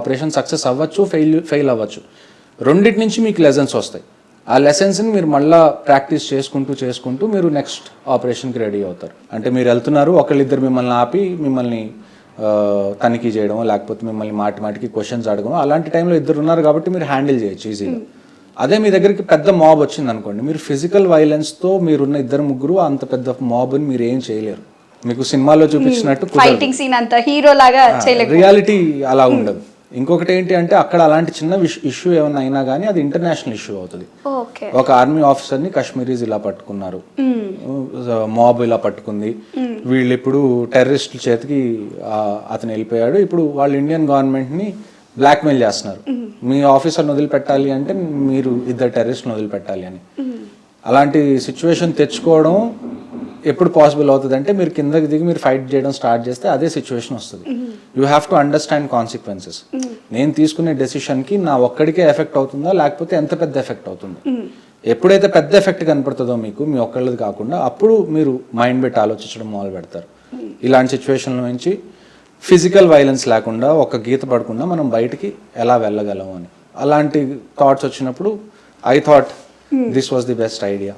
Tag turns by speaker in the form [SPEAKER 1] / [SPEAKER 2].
[SPEAKER 1] Operation success అవ్వచ్చు, fail అవ్వచ్చు. రెండింటి నుంచి మీకు లెసన్స్ వస్తాయి. ఆ లెసన్స్ని మీరు మళ్ళీ ప్రాక్టీస్ చేసుకుంటూ మీరు నెక్స్ట్ ఆపరేషన్కి రెడీ అవుతారు. అంటే మీరు వెళ్తున్నారు, ఒకళ్ళిద్దరు మిమ్మల్ని ఆపి మిమ్మల్ని తనిఖీ చేయడం, లేకపోతే మిమ్మల్ని మాటికి క్వశ్చన్స్ అడగడం, అలాంటి టైంలో ఇద్దరు ఉన్నారు కాబట్టి మీరు హ్యాండిల్ చేయొచ్చు ఈజీగా. అదే మీ దగ్గరికి పెద్ద మాబ్ వచ్చింది అనుకోండి, మీరు ఫిజికల్ వైలెన్స్తో మీరున్న ఇద్దరు ముగ్గురు అంత పెద్ద మాబ్ని మీరు ఏం చేయలేరు. మీకు సినిమాలో చూపించినట్టు రియాలిటీ అలా ఉండదు. ఇంకొకటి ఏంటి అంటే అక్కడ అలాంటి చిన్న ఇష్యూ ఏమైనా అయినా కానీ అది ఇంటర్నేషనల్ ఇష్యూ అవుతుంది. ఒక ఆర్మీ ఆఫీసర్ని కాశ్మీరీస్ ఇలా పట్టుకున్నారు, మాబ్ ఇలా పట్టుకుంది, వీళ్ళు ఇప్పుడు టెర్రరిస్టుల చేతికి అతను వెళ్ళిపోయాడు, ఇప్పుడు వాళ్ళు ఇండియన్ గవర్నమెంట్ని బ్లాక్మెయిల్ చేస్తున్నారు, మీ ఆఫీసర్ని వదిలిపెట్టాలి అంటే మీరు ఇద్దరు టెర్రరిస్ట్ని వదిలిపెట్టాలి అని. అలాంటి సిచ్యువేషన్ తెచ్చుకోవడం ఎప్పుడు పాసిబుల్ అవుతుంది అంటే మీరు కిందకి దిగి మీరు ఫైట్ చేయడం స్టార్ట్ చేస్తే అదే సిచ్యువేషన్ వస్తుంది. You have to understand consequences. నేను తీసుకునే డెసిషన్కి నా ఒక్కడికే ఎఫెక్ట్ అవుతుందా లేకపోతే ఎంత పెద్ద ఎఫెక్ట్ అవుతుంది. ఎప్పుడైతే పెద్ద ఎఫెక్ట్ కనపడుతుందో మీకు, మీ ఒక్కళ్ళది కాకుండా, అప్పుడు మీరు మైండ్ పెట్టి ఆలోచించడం మొదలు పెడతారు. ఇలాంటి సిచ్యువేషన్ల నుంచి ఫిజికల్ వైలెన్స్ లేకుండా, ఒక గీత పడకుండా మనం బయటికి ఎలా వెళ్ళగలము అని అలాంటి థాట్స్ వచ్చినప్పుడు I thought this was the best idea.